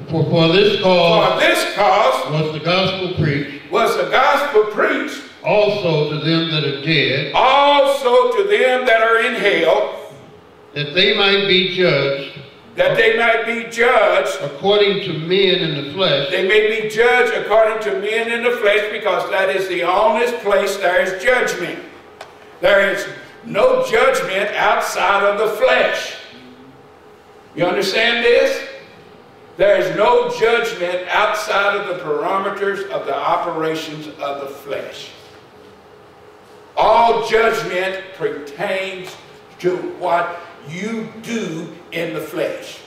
For this cause was the gospel preached. Was the gospel preached. Also to them that are dead. Also to them that are in hell. That they might be judged. That they might be judged. According to men in the flesh. They may be judged according to men in the flesh, because that is the only place there is judgment. There is no judgment outside of the flesh. You understand this? There is no judgment outside of the parameters of the operations of the flesh. All judgment pertains to what you do in the flesh.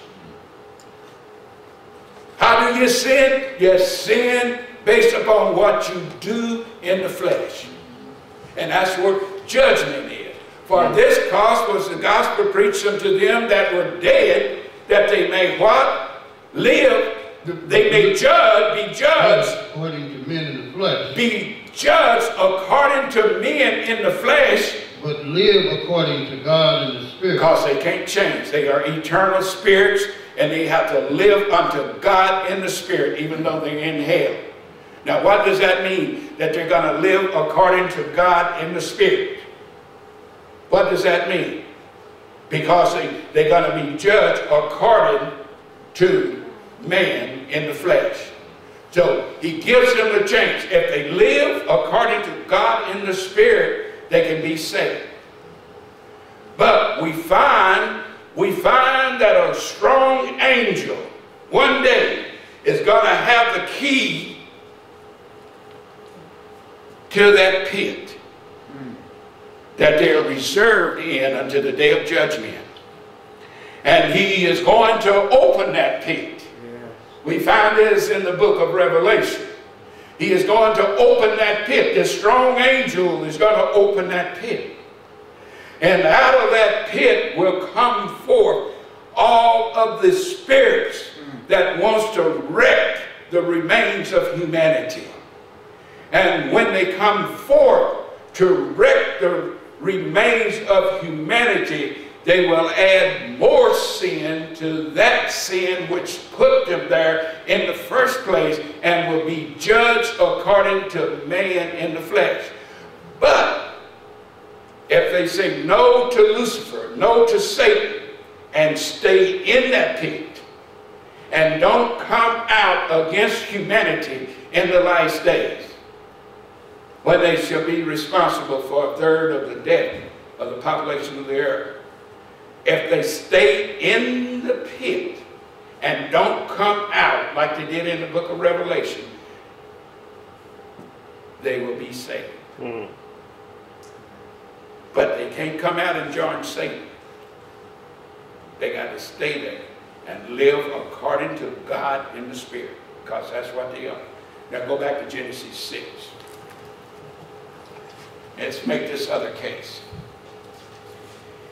How do you sin? You sin based upon what you do in the flesh. And that's where judgment is. For this cause was the gospel preached unto them that were dead, that they may what? Live. They may be judged. According to men in the flesh. Be judged according to men in the flesh. But live according to God in the Spirit. Because they can't change. They are eternal spirits, and they have to live unto God in the Spirit, even though they're in hell. Now, what does that mean? That they're going to live according to God in the Spirit. What does that mean? Because they're going to be judged according to man in the flesh. So he gives them a chance. If they live according to God in the Spirit, they can be saved. But we find that a strong angel one day is going to have the key to that pit that they are reserved in unto the day of judgment. And he is going to open that pit. We find this in the book of Revelation. He is going to open that pit. This strong angel is going to open that pit. And out of that pit will come forth all of the spirits that wants to wreck the remains of humanity. And when they come forth to wreck the remains of humanity, they will add more sin to that sin which put them there in the first place, and will be judged according to man in the flesh. But if they say no to Lucifer, no to Satan, and stay in that pit, and don't come out against humanity in the last days, when they shall be responsible for a third of the death of the population of the earth. If they stay in the pit and don't come out like they did in the book of Revelation, they will be saved. But they can't come out and join Satan. They got to stay there and live according to God in the Spirit, because that's what they are. Now go back to Genesis 6. Let's make this other case.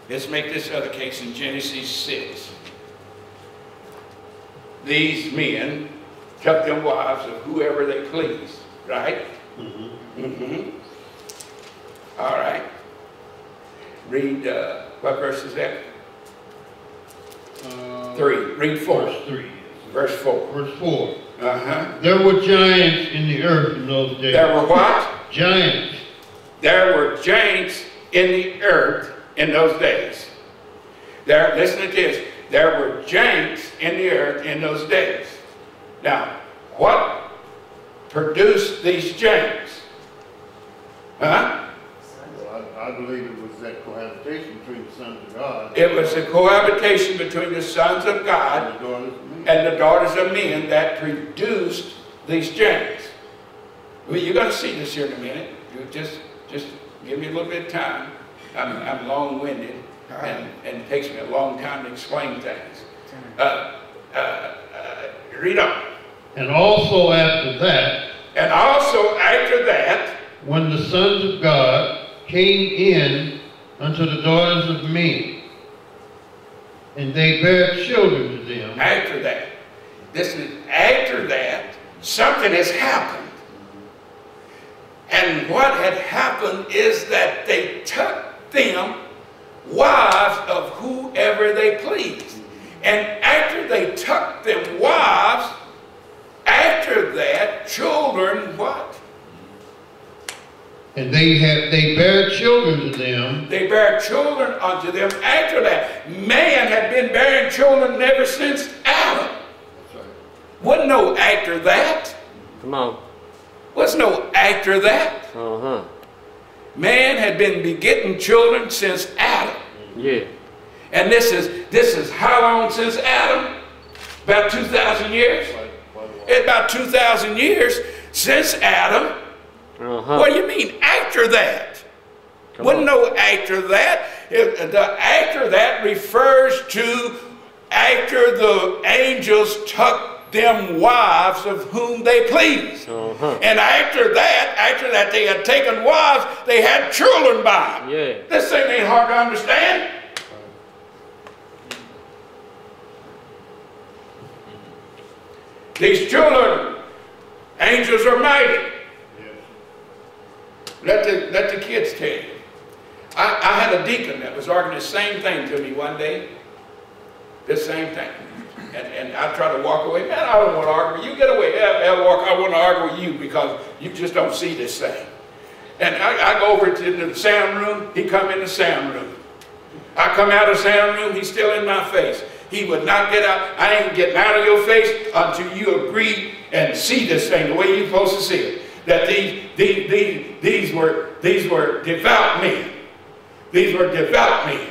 Let's make this other case in Genesis 6. These men took them wives of whoever they pleased, right? All right. Read, what verse is that? 3. Read 4. Verse 3. Verse 4. Verse 4. There were giants in the earth in those days. There were what? Giants. There were giants in the earth in those days. Listen to this. There were giants in the earth in those days. Now, what produced these giants? Huh? Well, I believe it was that cohabitation between the sons of God. It was the cohabitation between the sons of God and the daughters of men that produced these giants. Well, you're going to see this here in a minute. You just give me a little bit of time. I'm long-winded, and it takes me a long time to explain things. Read on. And also after that. And also after that. When the sons of God came in unto the daughters of men, and they bare children to them. After that. After that, something has happened. And what had happened is that they took them wives of whoever they pleased. And after they took them wives And they bare children to them. They bare children unto them. After that, man had been bearing children ever since Adam. That's right. Wasn't no after that. Come on. Was no after that. Uh-huh. Man had been begetting children since Adam. Yeah. And this is how long since Adam? About 2,000 years? It's about 2,000 years since Adam. Uh-huh. What do you mean after that? Wasn't no after that. The after that refers to after the angels took them wives of whom they pleased. Uh-huh. And after that they had taken wives, they had children by them. Yeah. This thing ain't hard to understand. These children, angels are mighty. Let the kids tell you. I had a deacon that was arguing the same thing to me one day. This same thing. And I try to walk away. Man, I don't want to argue with you. Get away. I want to argue with you because you just don't see this thing. And I go over to the sound room. He come in the sound room. I come out of the sound room. He's still in my face. He would not get out. I ain't getting out of your face until you agree and see this thing the way you're supposed to see it. That these were devout men. These were devout men.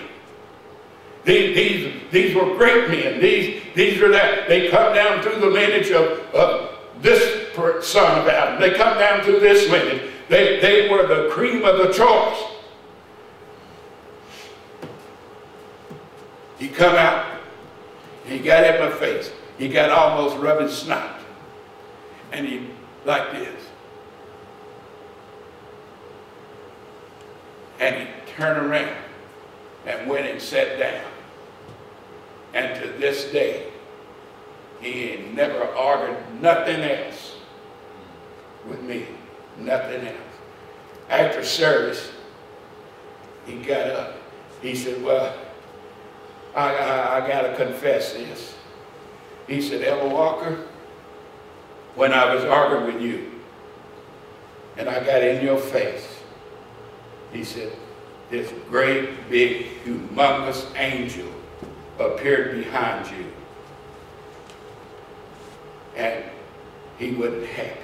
These were great men. These are that. They come down through the lineage of this son of Adam. They come down through this lineage. They were the cream of the choice. He come out. He got in my face. He got almost rubbing snot. And he like this. And he turned around and went and sat down. And to this day, he ain't never argued nothing else with me. Nothing else. After service, he got up. He said, well, I got to confess this. He said, Elder Walker, when I was arguing with you, and I got in your face, he said, this great, big, humongous angel appeared behind you. And he wasn't happy.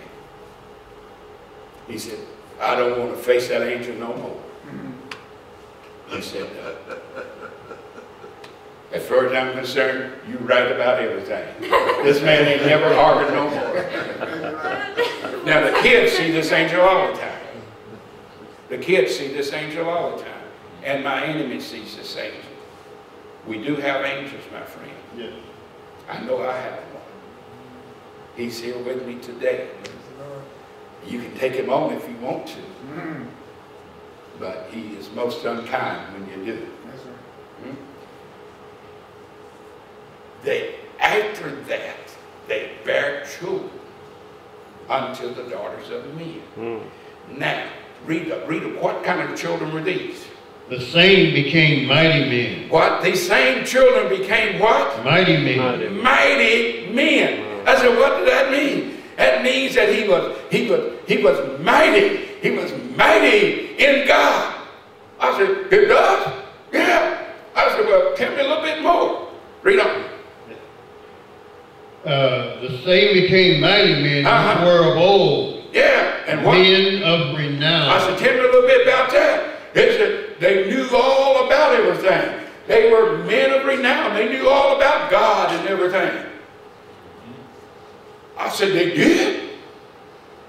He said, I don't want to face that angel no more. He said, as far as I'm concerned, you're right about everything. This man ain't never argued no more. Now the kids see this angel all the time. The kids see this angel all the time. And my enemy sees this angel. We do have angels, my friend. Yes. I know I have one. He's here with me today. You can take him on if you want to. But he is most unkind when you do. After that, they bare children unto the daughters of men. Now, read what kind of children were these? The same became mighty men. What? These same children became what? Mighty men. Mighty men. I said, what does that mean? That means that he was mighty. He was mighty in God. I said, it does? Yeah. I said, well, tell me a little bit more. Read on. The same became mighty men who were of old. Yeah. And what? Men of renown. I said, tell me a little bit about that. It said they knew all about everything. They were men of renown. They knew all about God and everything. I said, they did?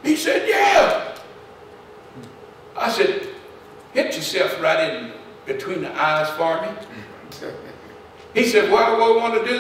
He said, yeah. I said, hit yourself right in between the eyes for me. He said, what do I want to do?